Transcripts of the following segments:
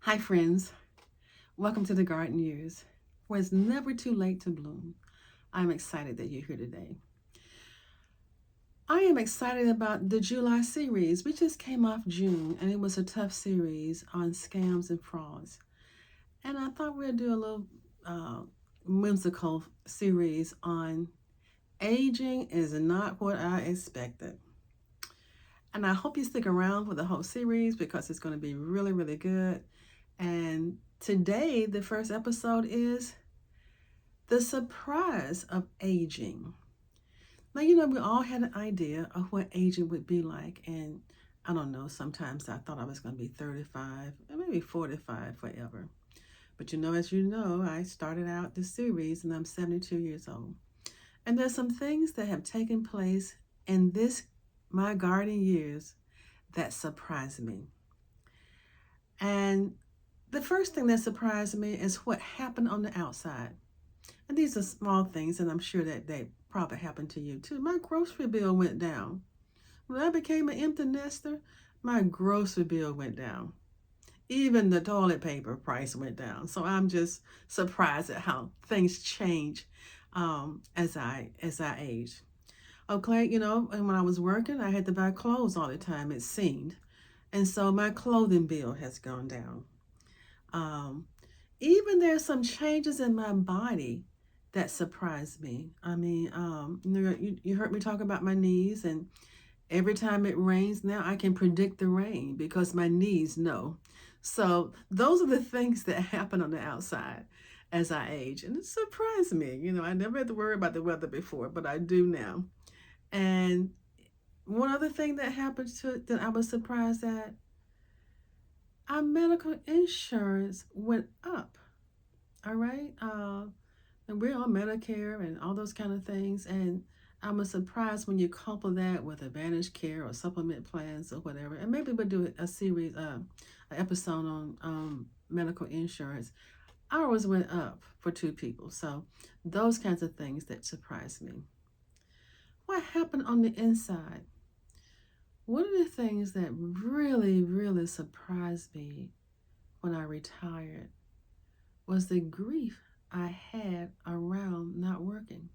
Hi, friends. Welcome to the Garden Years, where it's never too late to bloom. I'm excited that you're here today. I am excited about the July series. We just came off June, and it was a tough series on scams and frauds. And I thought we'd do a little uh, whimsical series on aging is not what I expected. And I hope you stick around for the whole series because it's going to be really, really good. And today, the first episode is the surprise of aging. Now, we all had an idea of what aging would be like. And I don't know, sometimes I thought I was going to be 35 or maybe 45 forever. But as you know, I started out this series and I'm 72 years old. And there's some things that have taken place in my garden years, that surprised me. And the first thing that surprised me is what happened on the outside. And these are small things, and I'm sure that they probably happened to you too. My grocery bill went down. When I became an empty nester, my grocery bill went down. Even the toilet paper price went down. So I'm just surprised at how things change as I age. Okay, and when I was working, I had to buy clothes all the time, it seemed. And so my clothing bill has gone down. Um, Even there's some changes in my body that surprised me. I mean, you heard me talk about my knees, and every time it rains now, I can predict the rain because my knees know. So those are the things that happen on the outside as I age, and it surprised me. I never had to worry about the weather before, but I do now. And one other thing that happened that I was surprised at, our medical insurance went up. All right. And we're on Medicare and all those kind of things. And I'm surprised when you couple that with Advantage Care or supplement plans or whatever. And maybe we'll do a series, an episode on medical insurance. Ours went up for two people. So those kinds of things that surprised me. What happened on the inside? One of the things that really, really surprised me when I retired was the grief I had around not working.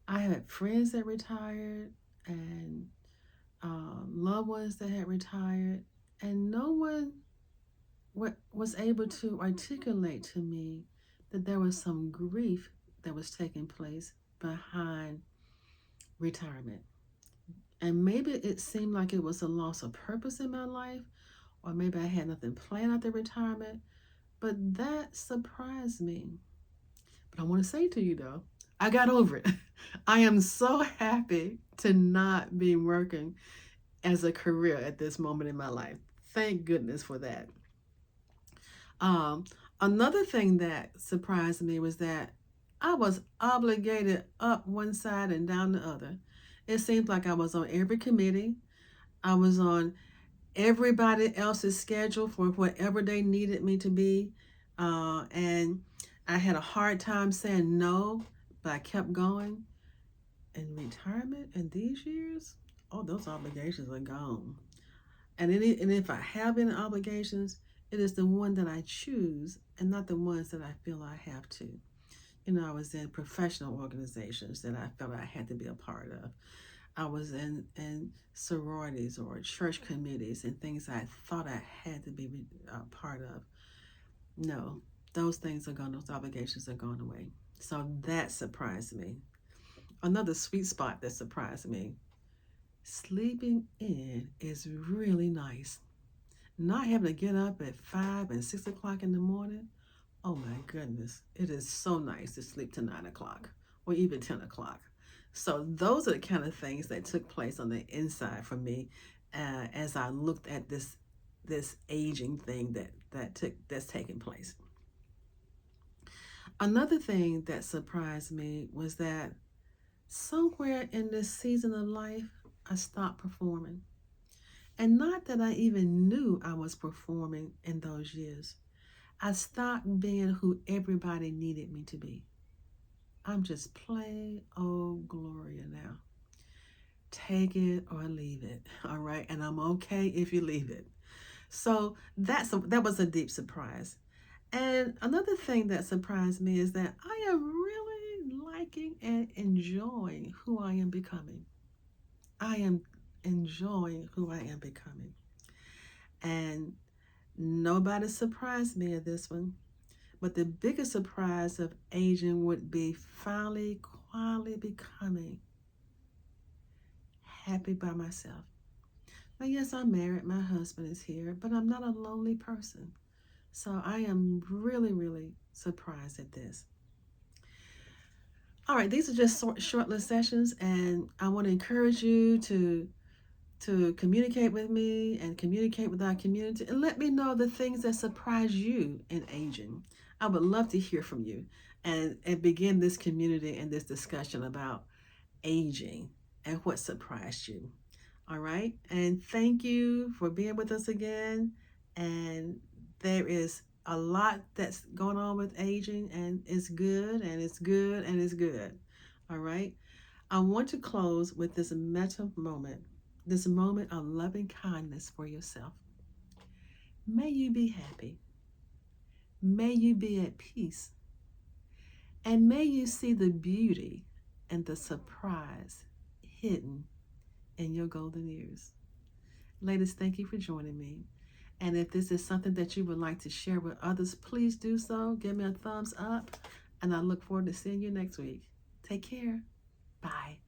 I had friends that retired and loved ones that had retired, and no one was able to articulate to me that there was some grief that was taking place behind retirement. And maybe it seemed like it was a loss of purpose in my life, or maybe I had nothing planned after retirement, but that surprised me. But I want to say to you though, I got over it. I am so happy to not be working as a career at this moment in my life. Thank goodness for that. Um, Another thing that surprised me was that I was obligated up one side and down the other. It seemed like I was on every committee. I was on everybody else's schedule for whatever they needed me to be. And I had a hard time saying no, but I kept going. And retirement in these years, oh, those obligations are gone. And if I have any obligations, it is the one that I choose and not the ones that I feel I have to. I was in professional organizations that I felt I had to be a part of. I was in sororities or church committees and things I thought I had to be a part of. No, those things are gone, those obligations are gone away. So that surprised me. Another sweet spot that surprised me, sleeping in is really nice. Not having to get up at 5 and 6 o'clock in the morning. Oh my goodness. It is so nice to sleep to 9 o'clock or even 10 o'clock. So those are the kind of things that took place on the inside for me as I looked at this aging thing that's taking place. Another thing that surprised me was that somewhere in this season of life, I stopped performing. And not that I even knew I was performing in those years. I stopped being who everybody needed me to be. I'm just plain old Gloria now. Take it or leave it, all right? And I'm okay if you leave it. So that was a deep surprise. And another thing that surprised me is that I am really liking and enjoying who I am becoming. I am enjoying who I am becoming. And nobody surprised me at this one. But the biggest surprise of aging would be finally, quietly becoming happy by myself. Now, yes, I'm married, my husband is here, but I'm not a lonely person. So I am really, really surprised at this. All right, these are just short little sessions, and I want to encourage you to communicate with me and communicate with our community and let me know the things that surprise you in aging. I would love to hear from you and begin this community and this discussion about aging and what surprised you. All right. And thank you for being with us again. And there is a lot that's going on with aging, and it's good, and it's good, and it's good. All right. I want to close with this meta moment, this moment of loving kindness for yourself. May you be happy. May you be at peace. And may you see the beauty and the surprise hidden in your golden years. Ladies, thank you for joining me. And if this is something that you would like to share with others, please do so. Give me a thumbs up. And I look forward to seeing you next week. Take care. Bye.